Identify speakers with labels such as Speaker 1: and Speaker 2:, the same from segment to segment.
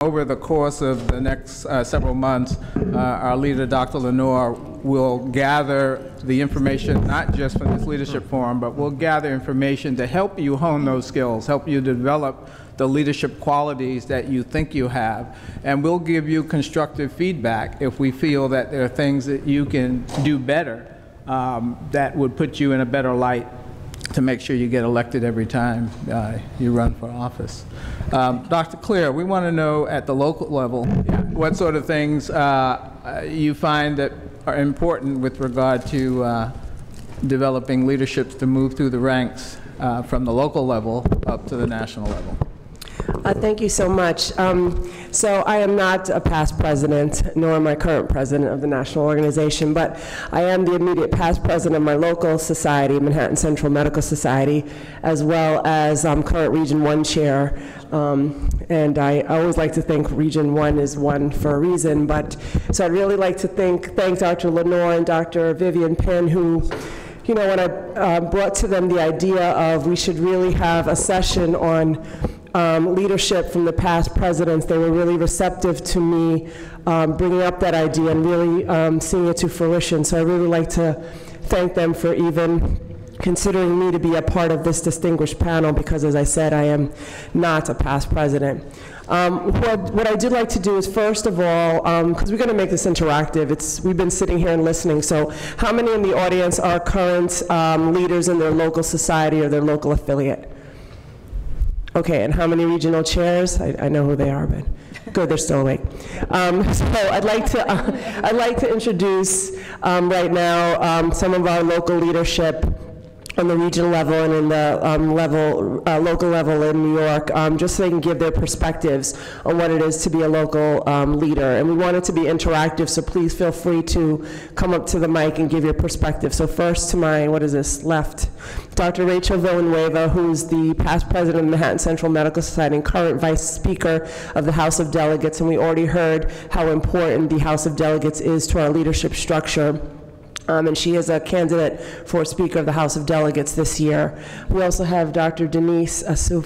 Speaker 1: Over the course of the next several months, our leader, Dr. Lenore, will gather the information, not just from this leadership forum, but we'll gather information to help you hone those skills, help you develop the leadership qualities that you think you have. And we'll give you constructive feedback if we feel that there are things that you can do better that would put you in a better light to make sure you get elected every time you run for office. Dr. Clear, we want to know at the local level what sort of things you find that are important with regard to developing leaderships to move through the ranks from the local level up to the national level.
Speaker 2: Thank you so much. So I am not a past president, nor am I current president of the national organization, but I am the immediate past president of my local society, Manhattan Central Medical Society, as well as current Region 1 chair. And I always like to think Region 1 is one for a reason, but so I'd really like to thank Dr. Lenore and Dr. Vivian Penn, who, you know, when I brought to them the idea of we should really have a session on leadership from the past presidents, they were really receptive to me bringing up that idea and really seeing it to fruition. So I really like to thank them for even considering me to be a part of this distinguished panel, because as I said, I am not a past president. What I did like to do is, first of all, because we're going to make this interactive, we've been sitting here and listening, so how many in the audience are current leaders in their local society or their local affiliate? Okay, and how many regional chairs? I know who they are, but good, they're still awake. So I'd like to introduce right now some of our local leadership on the regional level and in the local level in New York, just so they can give their perspectives on what it is to be a local leader. And we want it to be interactive, so please feel free to come up to the mic and give your perspective. So first to my, left, Dr. Rachel Villanueva, who's the past president of the Manhattan Central Medical Society and current vice speaker of the House of Delegates. And we already heard how important the House of Delegates is to our leadership structure. And she is a candidate for Speaker of the House of Delegates this year. We also have Dr. Denise Asifur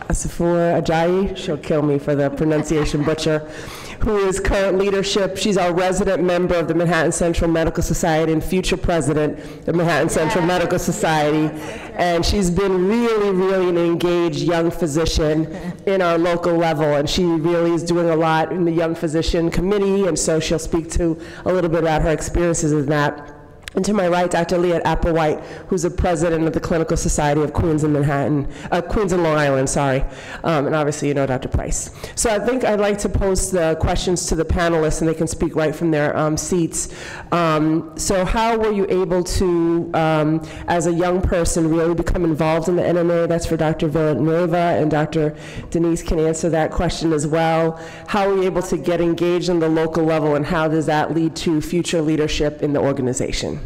Speaker 2: Ajayi, she'll kill me for the pronunciation butcher, who is current leadership. She's our resident member of the Manhattan Central Medical Society and future president of Manhattan Central Medical Society. And she's been really an engaged young physician in our local level, and she really is doing a lot in the Young Physician Committee, and so she'll speak to a little bit about her experiences in that. And to my right, Dr. Leah Applewhite, who's the president of the Clinical Society of Queens and Queens and Long Island, sorry. And obviously you know Dr. Price. So I think I'd like to pose the questions to the panelists and they can speak right from their seats. So how were you able to, as a young person, really become involved in the NMA? That's for Dr. Villanueva, and Dr. Denise can answer that question as well. How were you able to get engaged on the local level, and how does that lead to future leadership in the organization?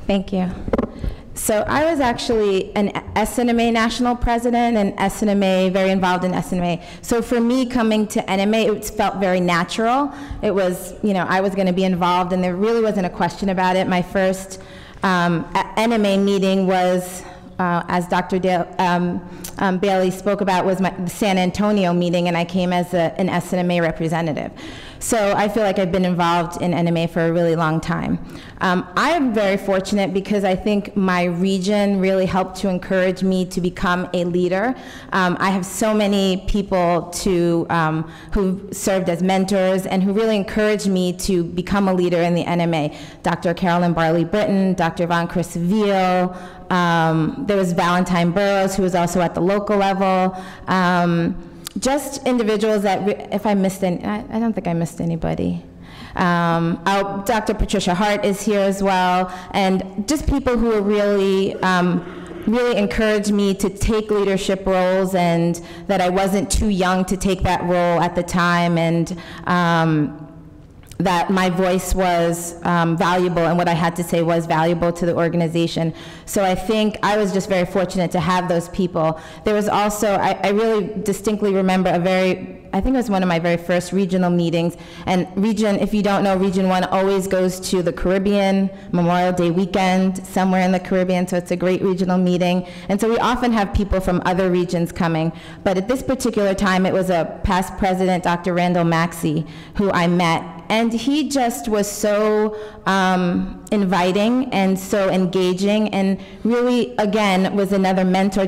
Speaker 3: Thank you. So I was actually an SNMA national president and SNMA, very involved in SNMA. So for me, coming to NMA, it felt very natural. It was, I was going to be involved, and there really wasn't a question about it. My first NMA meeting was, as Dr. Bailey spoke about, was the San Antonio meeting, and I came as an SNMA representative. So I feel like I've been involved in NMA for a really long time. I'm very fortunate because I think my region really helped to encourage me to become a leader. I have so many people who served as mentors and who really encouraged me to become a leader in the NMA. Dr. Carolyn Barley-Britton, Dr. Von Crisville, there was Valentine Burrows, who was also at the local level. Just individuals that, if I missed any, I don't think I missed anybody. Dr. Patricia Hart is here as well, and just people who are really encouraged me to take leadership roles, and that I wasn't too young to take that role at the time, and that my voice was valuable, and what I had to say was valuable to the organization. So I think I was just very fortunate to have those people. There was also, I really distinctly remember a very I think it was one of my very first regional meetings. And if you don't know, Region 1 always goes to the Caribbean, Memorial Day weekend, somewhere in the Caribbean, so it's a great regional meeting. And so we often have people from other regions coming. But at this particular time, it was a past president, Dr. Randall Maxey, who I met. And he just was so inviting and so engaging, and really, again, was another mentor,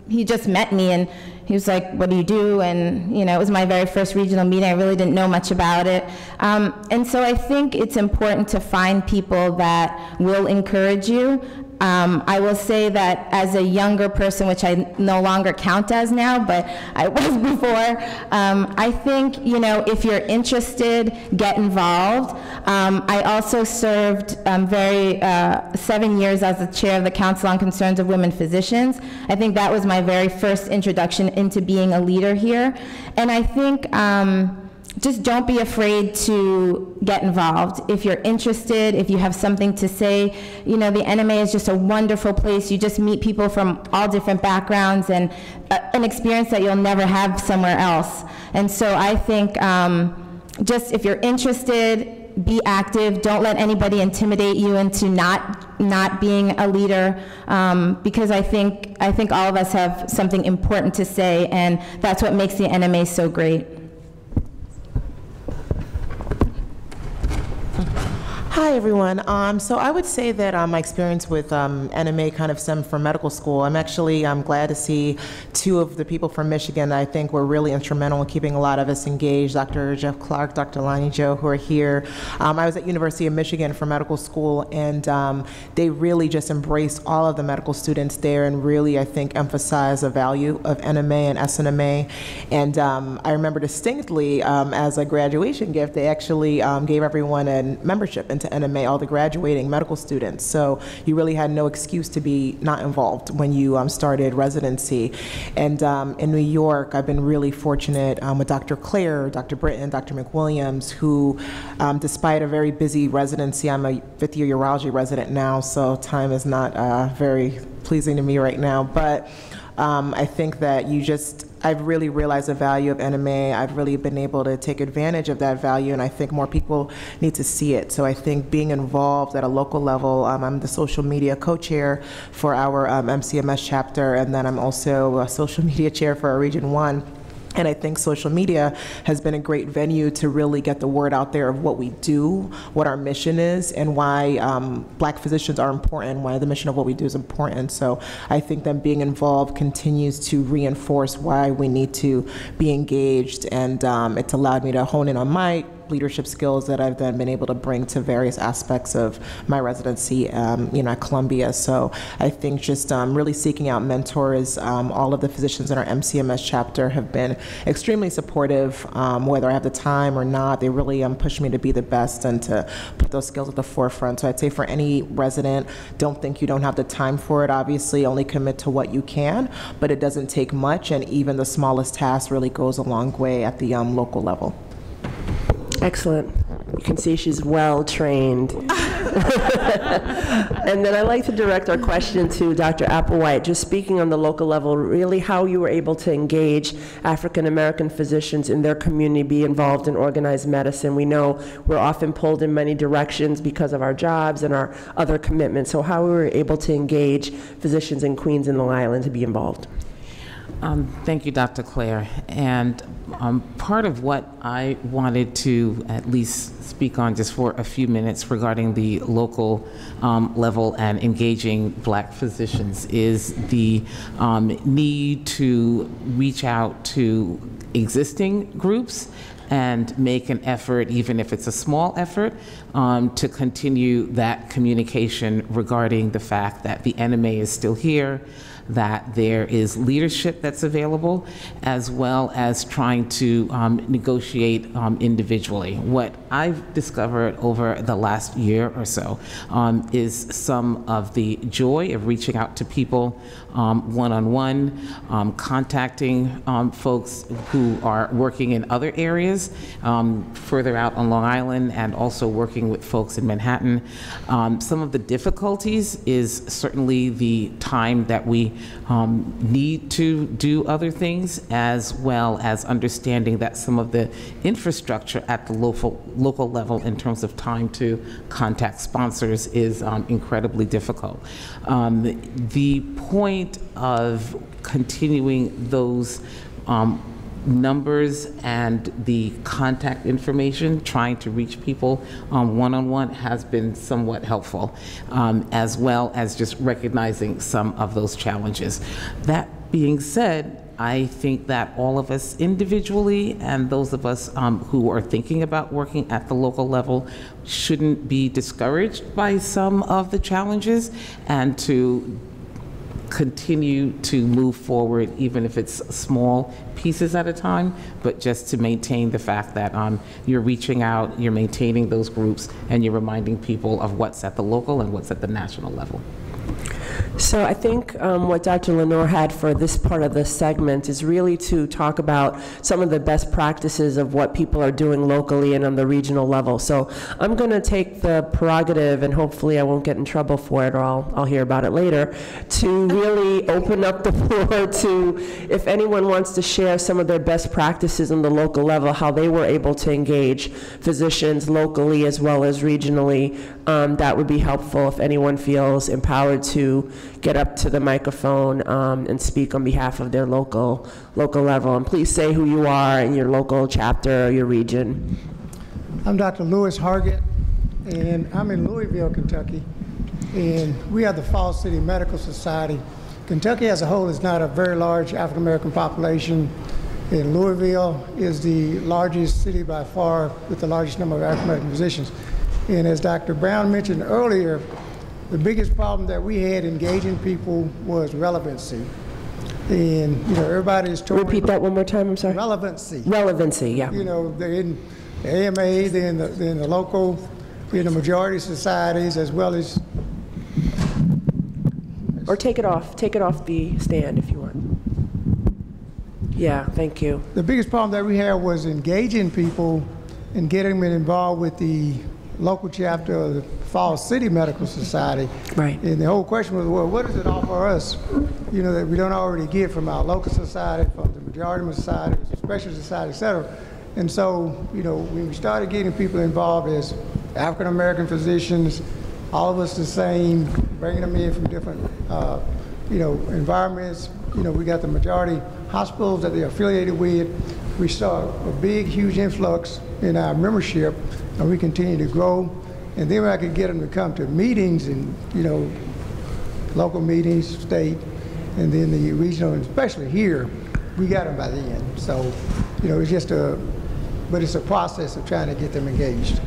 Speaker 3: he just met me, and he was like, what do you do? And, it was my very first regional meeting. I really didn't know much about it. And so I think it's important to find people that will encourage you. I will say that as a younger person, which I no longer count as now, but I was before, I think, if you're interested, get involved. I also served 7 years as the chair of the Council on Concerns of Women Physicians. I think that was my very first introduction into being a leader here. And I think just don't be afraid to get involved. If you're interested, if you have something to say, the NMA is just a wonderful place. You just meet people from all different backgrounds, and an experience that you'll never have somewhere else. And so I think just if you're interested, be active. Don't let anybody intimidate you into not being a leader, because I think all of us have something important to say, and that's what makes the NMA so great.
Speaker 4: Hi, everyone. So I would say that my experience with NMA kind of stemmed from medical school. I'm glad to see two of the people from Michigan that I think were really instrumental in keeping a lot of us engaged, Dr. Jeff Clark, Dr. Lonnie Joe, who are here. I was at University of Michigan for medical school, and they really just embraced all of the medical students there and really, I think, emphasized the value of NMA and SNMA. And I remember distinctly, as a graduation gift, they actually gave everyone a membership into NMA, all the graduating medical students. So you really had no excuse to be not involved when you started residency. And in New York, I've been really fortunate with Dr. Claire, Dr. Britton, Dr. McWilliams, who, despite a very busy residency, I'm a fifth-year urology resident now, so time is not very pleasing to me right now. But I think that I've really realized the value of NMA. I've really been able to take advantage of that value, and I think more people need to see it. So I think being involved at a local level, I'm the social media co-chair for our MCMS chapter, and then I'm also a social media chair for our Region 1. And I think social media has been a great venue to really get the word out there of what we do, what our mission is, and why Black physicians are important, why the mission of what we do is important. So I think that being involved continues to reinforce why we need to be engaged, and it's allowed me to hone in on my leadership skills that I've then been able to bring to various aspects of my residency at Columbia. So I think just really seeking out mentors. All of the physicians in our MCMS chapter have been extremely supportive, whether I have the time or not. They really push me to be the best and to put those skills at the forefront. So I'd say for any resident, don't think you don't have the time for it. Obviously, only commit to what you can, but it doesn't take much, and even the smallest task really goes a long way at the local level.
Speaker 2: Excellent. You can see she's well trained. And then I'd like to direct our question to Dr. Applewhite, just speaking on the local level, really how you were able to engage African American physicians in their community, be involved in organized medicine. We know we're often pulled in many directions because of our jobs and our other commitments. So how we were able to engage physicians in Queens and Long Island to be involved.
Speaker 5: Thank you, Dr. Claire. And part of what I wanted to at least speak on just for a few minutes regarding the local level and engaging Black physicians is the need to reach out to existing groups and make an effort, even if it's a small effort, to continue that communication regarding the fact that the NMA is still here, that there is leadership that's available, as well as trying to negotiate individually. What I've discovered over the last year or so is some of the joy of reaching out to people one-on-one, contacting folks who are working in other areas further out on Long Island, and also working with folks in Manhattan. Some of the difficulties is certainly the time that we need to do other things, as well as understanding that some of the infrastructure at the local level in terms of time to contact sponsors is incredibly difficult. The point of continuing those numbers and the contact information, trying to reach people one-on-one has been somewhat helpful, as well as just recognizing some of those challenges. That being said, I think that all of us individually and those of us who are thinking about working at the local level shouldn't be discouraged by some of the challenges, and to continue to move forward, even if it's small pieces at a time, but just to maintain the fact that you're reaching out, you're maintaining those groups, and you're reminding people of what's at the local and what's at the national level.
Speaker 2: So I think what Dr. Lenore had for this part of the segment is really to talk about some of the best practices of what people are doing locally and on the regional level. So I'm going to take the prerogative, and hopefully I won't get in trouble for it, or I'll hear about it later, to really open up the floor to, if anyone wants to share some of their best practices on the local level, how they were able to engage physicians locally as well as regionally. That would be helpful if anyone feels empowered to get up to the microphone and speak on behalf of their local level. And please say who you are and your local chapter or your region.
Speaker 6: I'm Dr. Lewis Hargett, and I'm in Louisville, Kentucky, and we are the Falls City Medical Society. Kentucky as a whole is not a very large African American population, and Louisville is the largest city by far with the largest number of African American physicians. And as Dr. Brown mentioned earlier, the biggest problem that we had engaging people was relevancy. And, you know, everybody is told...
Speaker 2: Repeat that one more time, I'm sorry.
Speaker 6: Relevancy.
Speaker 2: Relevancy, yeah.
Speaker 6: You know, they're in the AMA, they're in the local, in the majority societies, as well as...
Speaker 2: Or take it off the stand if you want. Yeah, thank you.
Speaker 6: The biggest problem that we had was engaging people and getting them involved with the local chapter of the Falls City Medical Society. Right. And the whole question was, well, what does it offer us, you know, that we don't already get from our local society, from the majority society, special society, et cetera. And so, you know, when we started getting people involved as African American physicians, all of us the same, bringing them in from different, you know, environments. You know, we got the majority hospitals that they're affiliated with. We saw a big, huge influx in our membership, and we continue to grow. And then I could get them to come to meetings and, you know, local meetings, state, and then the regional, and especially here, we got them by the end. So, you know, it's just but it's a process of trying to get them engaged.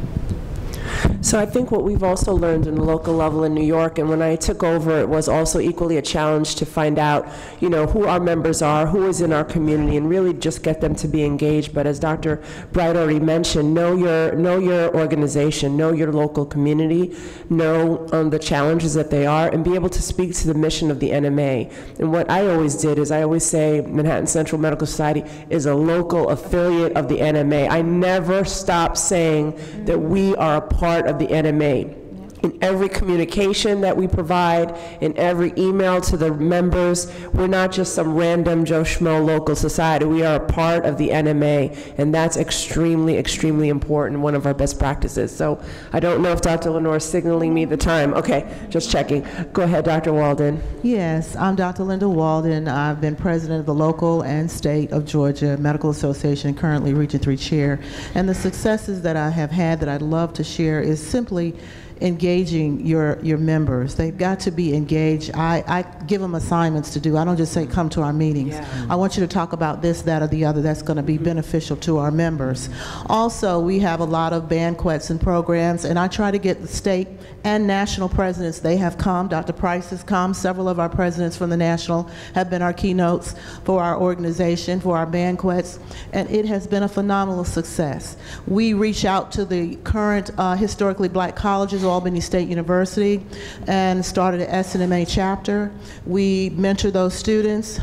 Speaker 2: So I think what we've also learned in the local level in New York, and when I took over, it was also equally a challenge to find out, you know, who our members are, who is in our community, and really just get them to be engaged. But as Dr. Bright already mentioned, know your organization, know your local community, know the challenges that they are, and be able to speak to the mission of the NMA. And what I always did is I always say Manhattan Central Medical Society is a local affiliate of the NMA. I never stop saying that we are a part of the NMA. In every communication that we provide, in every email to the members, we're not just some random Joe Schmo local society. We are a part of the NMA, and that's extremely, extremely important, one of our best practices. So I don't know if Dr. Lenore is signaling me the time. Okay, just checking. Go ahead, Dr. Walden.
Speaker 7: Yes, I'm Dr. Linda Walden. I've been president of the local and state of Georgia Medical Association, currently Region 3 chair. And the successes that I have had that I'd love to share is simply engaging your members. They've got to be engaged. I give them assignments to do. I don't just say, come to our meetings. Yeah. I want you to talk about this, that, or the other that's going to be beneficial to our members. Also, we have a lot of banquets and programs, and I try to get the state and national presidents. They have come. Dr. Price has come. Several of our presidents from the national have been our keynotes for our organization, for our banquets, and it has been a phenomenal success. We reach out to the current historically black colleges Albany State University and started an SNMA chapter. We mentor those students.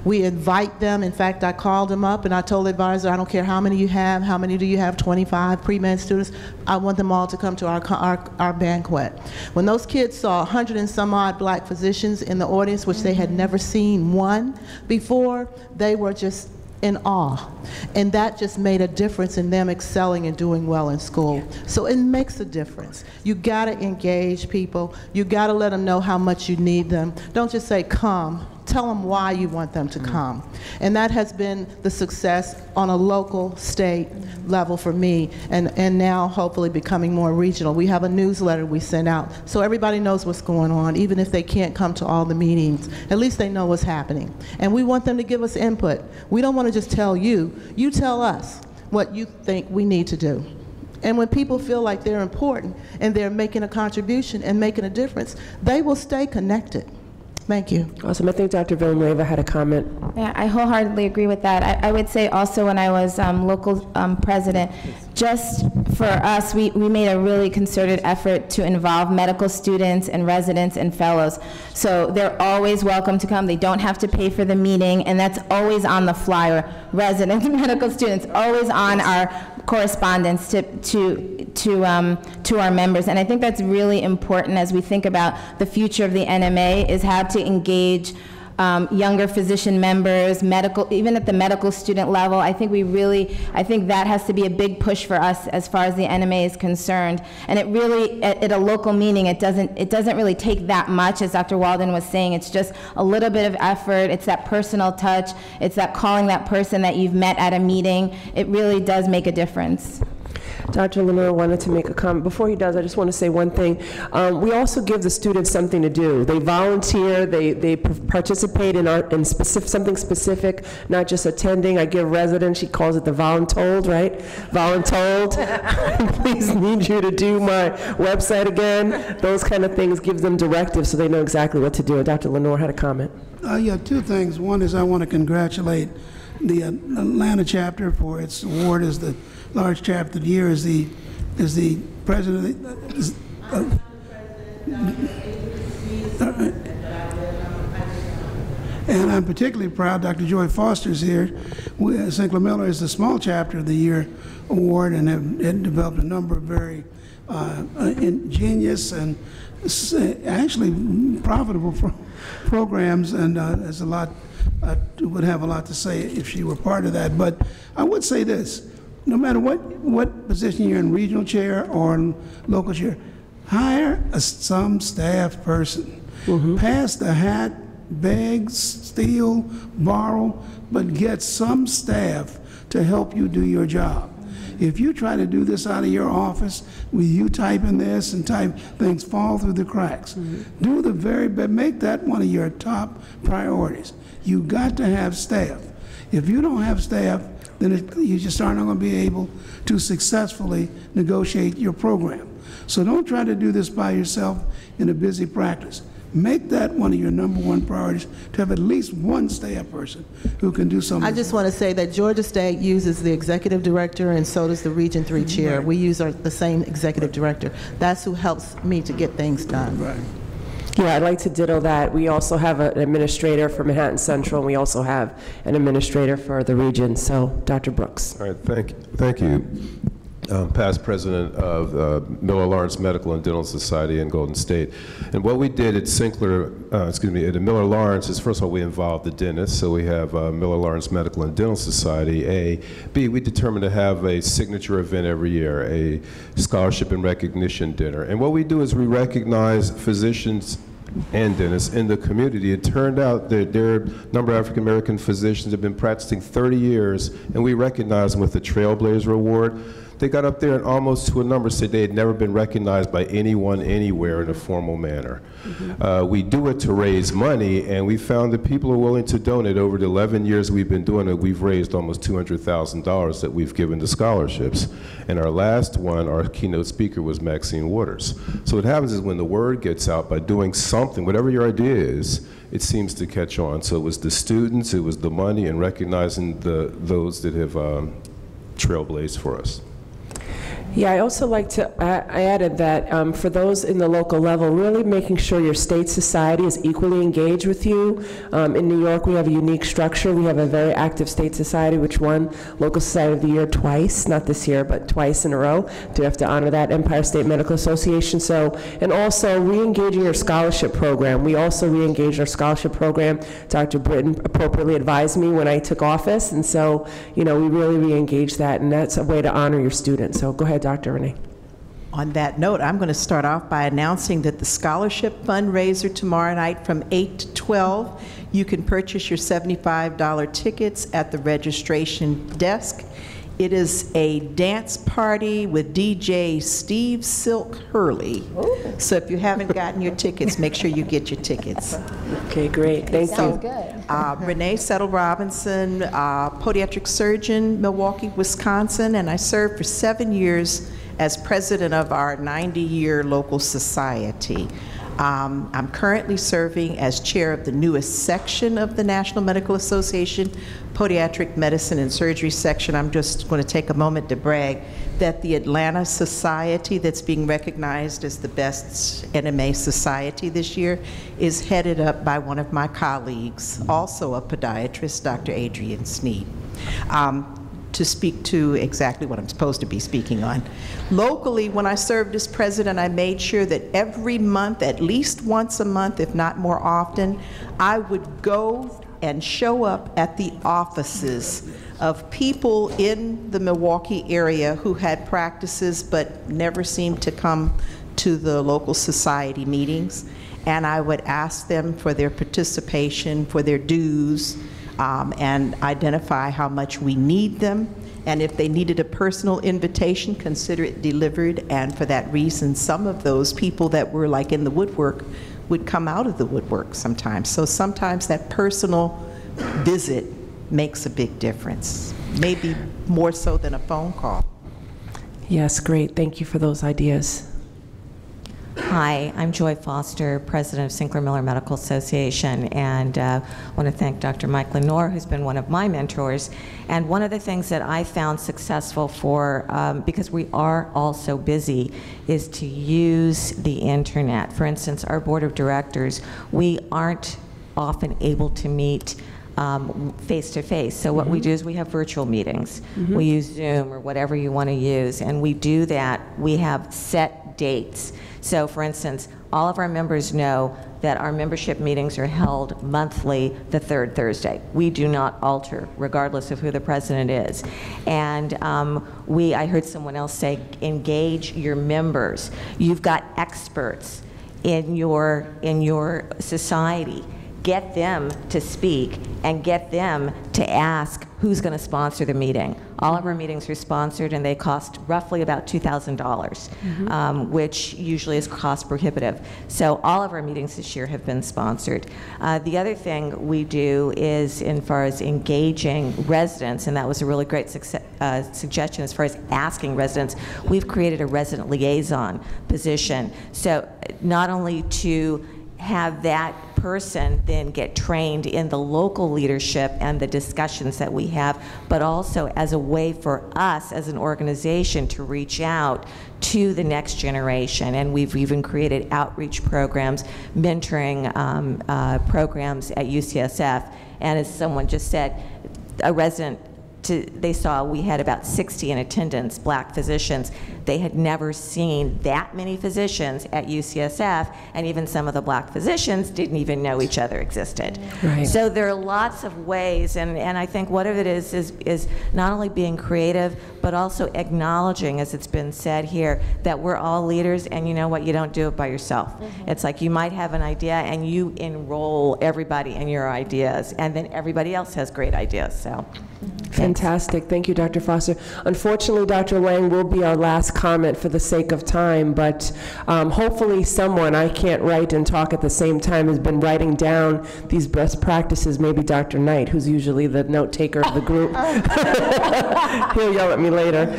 Speaker 7: We invite them. In fact, I called them up and I told the advisor, I don't care how many you have, how many do you have, 25 pre-med students, I want them all to come to our banquet. When those kids saw 100 and some odd black physicians in the audience, which they had never seen one before, they were just in awe. And that just made a difference in them excelling and doing well in school. So it makes a difference. You gotta engage people. You gotta let them know how much you need them. Don't just say, come. Tell them why you want them to come. And that has been the success on a local, state level for me, and now hopefully becoming more regional. We have a newsletter we send out so everybody knows what's going on, even if they can't come to all the meetings. At least they know what's happening. And we want them to give us input. We don't want to just tell you. You tell us what you think we need to do. And when people feel like they're important and they're making a contribution and making a difference, they will stay connected. Thank you.
Speaker 2: Awesome. I think Dr. Villanueva had a comment.
Speaker 3: Yeah, I wholeheartedly agree with that. I would say also when I was local president, just for us, we made a really concerted effort to involve medical students and residents and fellows. So they're always welcome to come. They don't have to pay for the meeting, and that's always on the flyer. Residents and medical students, always on our correspondence to our members. And I think that's really important as we think about the future of the NMA, is how to engage younger physician members, even at the medical student level. I think that has to be a big push for us as far as the NMA is concerned. And it really, at a local meeting, it doesn't really take that much, as Dr. Walden was saying. It's just a little bit of effort. It's that personal touch. It's that calling that person that you've met at a meeting. It really does make a difference.
Speaker 2: Dr. Lenore wanted to make a comment. Before he does, I just want to say one thing. We also give the students something to do. They volunteer, they participate in something specific, not just attending. I give residents, she calls it the voluntold, right? Voluntold. Please need you to do my website again. Those kind of things, give them directives so they know exactly what to do. And Dr. Lenore had a comment.
Speaker 8: Yeah, two things. One is I want to congratulate the Atlanta chapter for its award as the large chapter of the year, as the president and I'm particularly proud Dr. Joy Foster's here. St. Clair Miller is the small chapter of the year award, and have developed a number of very ingenious and actually profitable programs, and there's a lot. I would have a lot to say if she were part of that. But I would say this: no matter what position you're in, regional chair or local chair, hire some staff person. Pass the hat, beg, steal, borrow, but get some staff to help you do your job. If you try to do this out of your office, with you typing this and type, things fall through the cracks. Do the very best, make that one of your top priorities. You got to have staff. If you don't have staff, then you just aren't going to be able to successfully negotiate your program. So don't try to do this by yourself in a busy practice. Make that one of your #1 priorities, to have at least one staff person who can do something.
Speaker 7: I just want to say that Georgia State uses the executive director, and so does the Region 3 chair.
Speaker 8: Right.
Speaker 7: We use the same executive director. That's who helps me to get things done.
Speaker 8: Right.
Speaker 2: Yeah, I'd like to ditto that. We also have an administrator for Manhattan Central, and we also have an administrator for the region. So, Dr. Brooks.
Speaker 9: All right, thank you. Past president of Miller Lawrence Medical and Dental Society in Golden State. And what we did at at Miller Lawrence is, first of all, we involved the dentists. So we have Miller Lawrence Medical and Dental Society, B, we determined to have a signature event every year, a scholarship and recognition dinner. And what we do is we recognize physicians and dentists in the community. It turned out that there are a number of African American physicians have been practicing 30 years, and we recognize them with the Trailblazer Award. They got up there and almost to a number said they had never been recognized by anyone anywhere in a formal manner. We do it to raise money, and we found that people are willing to donate. Over the 11 years we've been doing it, we've raised almost $200,000 that we've given to scholarships. And our last one, our keynote speaker was Maxine Waters. So what happens is when the word gets out, by doing something, whatever your idea is, it seems to catch on. So it was the students, it was the money, and recognizing those that have trailblazed for us.
Speaker 2: Yeah, I also like to, I added that for those in the local level, really making sure your state society is equally engaged with you. In New York, we have a unique structure. We have a very active state society, which won Local Society of the Year twice, not this year, but twice in a row. Do have to honor that, Empire State Medical Association. So, and also re-engaging your scholarship program. We also re-engaged our scholarship program. Dr. Britton appropriately advised me when I took office, and so, you know, we really re-engaged that, and that's a way to honor your students. So go ahead, Dr. Renee.
Speaker 10: On that note, I'm going to start off by announcing that the scholarship fundraiser tomorrow night from 8 to 12, you can purchase your $75 tickets at the registration desk. It is a dance party with DJ Steve Silk Hurley. Ooh. So if you haven't gotten your tickets, make sure you get your tickets.
Speaker 2: Okay, great. Thank you.
Speaker 3: Sounds good.
Speaker 10: Renee Settle Robinson, podiatric surgeon, Milwaukee, Wisconsin, and I served for 7 years as president of our 90-year local society. I'm currently serving as chair of the newest section of the National Medical Association, Podiatric Medicine and Surgery section. I'm just going to take a moment to brag that the Atlanta Society, that's being recognized as the best NMA society this year, is headed up by one of my colleagues, also a podiatrist, Dr. Adrienne Sneed. To speak to exactly what I'm supposed to be speaking on. Locally, when I served as president, I made sure that every month, at least once a month, if not more often, I would go and show up at the offices of people in the Milwaukee area who had practices but never seemed to come to the local society meetings. And I would ask them for their participation, for their dues, and identify how much we need them. And if they needed a personal invitation, consider it delivered. And for that reason, some of those people that were like in the woodwork would come out of the woodwork sometimes. So sometimes that personal visit makes a big difference, maybe more so than a phone call.
Speaker 2: Yes, great. Thank you for those ideas.
Speaker 11: Hi, I'm Joy Foster, president of Sinclair Miller Medical Association, and I want to thank Dr. Mike Lenore, who's been one of my mentors. And one of the things that I found successful for, because we are all so busy, is to use the internet. For instance, our board of directors, we aren't often able to meet face-to-face. So what we do is we have virtual meetings. We use Zoom or whatever you want to use, and we do that. We have set dates. So for instance, all of our members know that our membership meetings are held monthly, the third Thursday. We do not alter, regardless of who the president is. And I heard someone else say, engage your members. You've got experts in your society. Get them to speak and get them to ask who's going to sponsor the meeting. All of our meetings are sponsored, and they cost roughly about $2,000, which usually is cost prohibitive. So all of our meetings this year have been sponsored. The other thing we do is, in far as engaging residents, and that was a really great suggestion as far as asking residents, we've created a resident liaison position. So not only to have that person then get trained in the local leadership and the discussions that we have, but also as a way for us as an organization to reach out to the next generation. And we've even created outreach programs, mentoring programs at UCSF. And as someone just said, a resident, they saw we had about 60 in attendance, black physicians. They had never seen that many physicians at UCSF, and even some of the black physicians didn't even know each other existed. Right. So there are lots of ways, and I think what of it is not only being creative, but also acknowledging, as it's been said here, that we're all leaders, and you know what, you don't do it by yourself. It's like you might have an idea, and you enroll everybody in your ideas, and then everybody else has great ideas, so.
Speaker 2: Fantastic. Thank you, Dr. Foster. Unfortunately, Dr. Lang will be our last comment for the sake of time, but hopefully someone, I can't write and talk at the same time, has been writing down these best practices, maybe Dr. Knight, who's usually the note taker of the group. He'll yell at me later.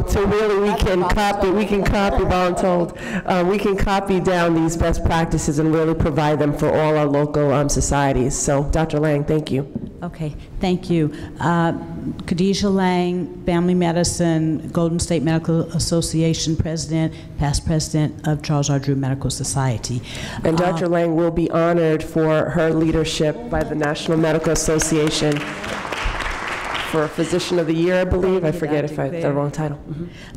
Speaker 2: So really we can copy voluntold, we can copy down these best practices and really provide them for all our local societies. So Dr. Lang, thank you.
Speaker 12: Okay, thank you. Khadijah Lang, Family Medicine, Golden State Medical Association President, past President of Charles R. Drew Medical Society.
Speaker 2: And Dr. Lang will be honored for her leadership by the National Medical Association for Physician of the Year, I believe. I forget if I have the wrong title.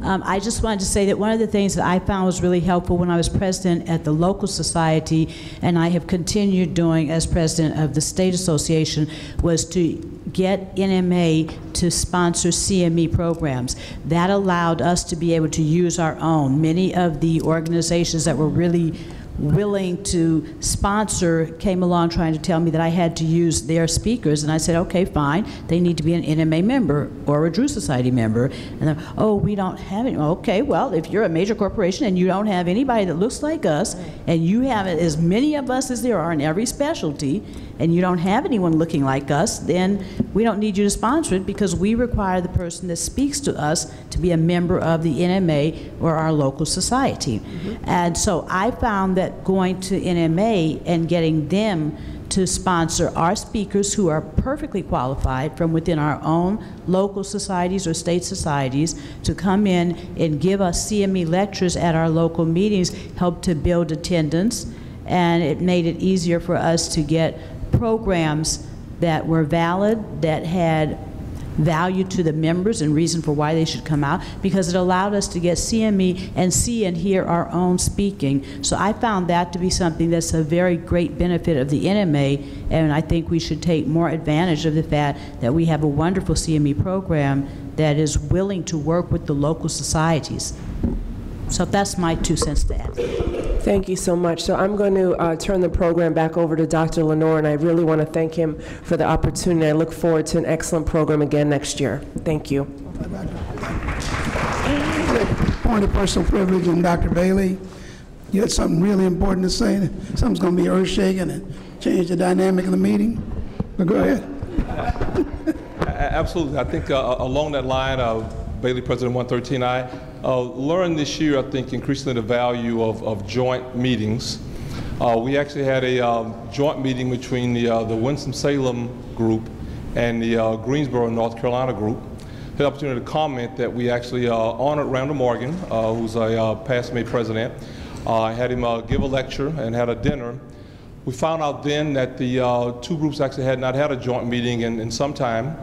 Speaker 12: I just wanted to say that one of the things that I found was really helpful when I was president at the local society, and I have continued doing as president of the state association, was to get NMA to sponsor CME programs. That allowed us to be able to use our own. Many of the organizations that were really willing to sponsor came along trying to tell me that I had to use their speakers, and I said, okay, fine, they need to be an NMA member or a Drew Society member. And they're, oh, we don't have any. Okay, well, if you're a major corporation and you don't have anybody that looks like us, and you have as many of us as there are in every specialty, and you don't have anyone looking like us, then we don't need you to sponsor it, because we require the person that speaks to us to be a member of the NMA or our local society. And so I found that going to NMA and getting them to sponsor our speakers who are perfectly qualified from within our own local societies or state societies to come in and give us CME lectures at our local meetings helped to build attendance, and it made it easier for us to get programs that were valid, that had value to the members and reason for why they should come out, because it allowed us to get CME and see and hear our own speaking. So I found that to be something that's a very great benefit of the NMA, and I think we should take more advantage of the fact that we have a wonderful CME program that is willing to work with the local societies. So that's my 2 cents to add.
Speaker 2: Thank you so much. So I'm going to turn the program back over to Dr. Lenore, and I really want to thank him for the opportunity. I look forward to an excellent program again next year. Thank you.
Speaker 8: Point of personal privilege, and Dr. Bailey, you had something really important to say. Something's going to be earth-shaking and change the dynamic of the meeting. But go ahead.
Speaker 13: Absolutely. I think along that line, Bailey, President 113, I learned this year, I think, increasingly the value of joint meetings. We actually had a joint meeting between the Winston-Salem group and the Greensboro, North Carolina group. Had the opportunity to comment that we actually honored Randall Morgan, who's a past NMA president. Had him give a lecture and had a dinner. We found out then that the 2 groups actually had not had a joint meeting in some time.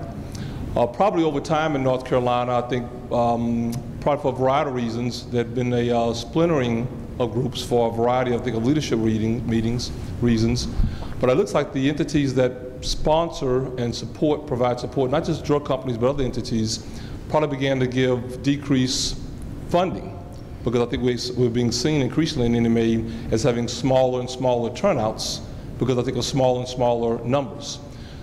Speaker 13: Probably over time in North Carolina, I think probably for a variety of reasons, there had been a splintering of groups for a variety, I think, of leadership reasons. But it looks like the entities that sponsor and provide support, not just drug companies, but other entities, probably began to give decreased funding, because I think we're being seen increasingly in NMA as having smaller and smaller turnouts, because I think of smaller and smaller numbers.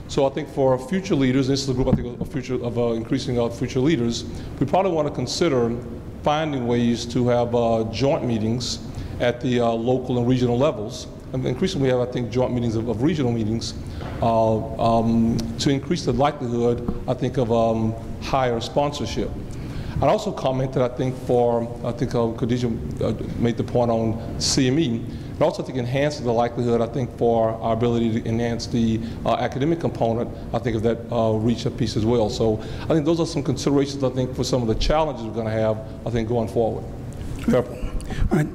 Speaker 13: So I think for future leaders, this is a group I think of increasing our future leaders, we probably want to consider finding ways to have joint meetings at the local and regional levels. And increasingly we have, I think, joint meetings of regional meetings to increase the likelihood, I think, of higher sponsorship. I'd also comment that I think Khadijah made the point on CME, but also I think enhances the likelihood, I think, for our ability to enhance the academic component, I think, of that reach piece as well. So I think those are some considerations, I think, for some of the challenges we're going to have, I think, going forward.
Speaker 8: All right.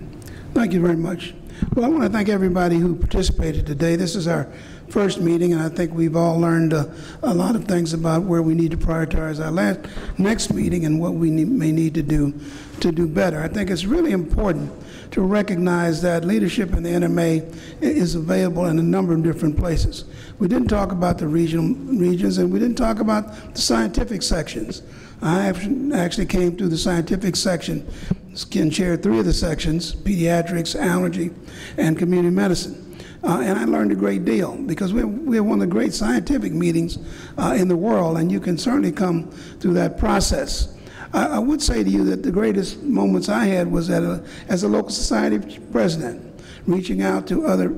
Speaker 8: Thank you very much. Well, I want to thank everybody who participated today. This is our first meeting, and I think we've all learned a lot of things about where we need to prioritize our next meeting and what we may need to do better. I think it's really important to recognize that leadership in the NMA is available in a number of different places. We didn't talk about the regions, and we didn't talk about the scientific sections. I actually came through the scientific section, and chaired 3 of the sections: pediatrics, allergy, and community medicine. And I learned a great deal, because we're one of the great scientific meetings in the world, and you can certainly come through that process. I would say to you that the greatest moments I had was as a local society president, reaching out to other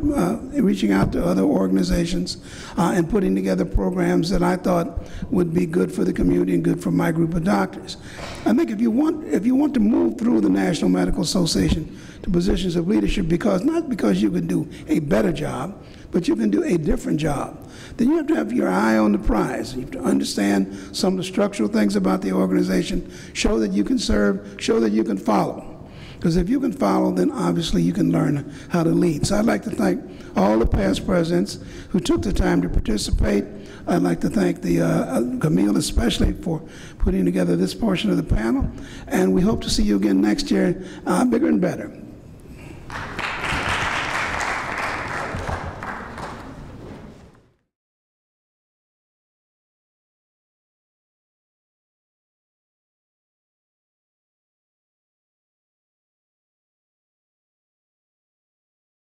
Speaker 8: organizations and putting together programs that I thought would be good for the community and good for my group of doctors. I think if you want to move through the National Medical Association to positions of leadership, not because you can do a better job, but you can do a different job, then you have to have your eye on the prize. You have to understand some of the structural things about the organization, show that you can serve, show that you can follow. Because if you can follow, then obviously you can learn how to lead. So I'd like to thank all the past presidents who took the time to participate. I'd like to thank Camille especially for putting together this portion of the panel. And we hope to see you again next year, bigger and better.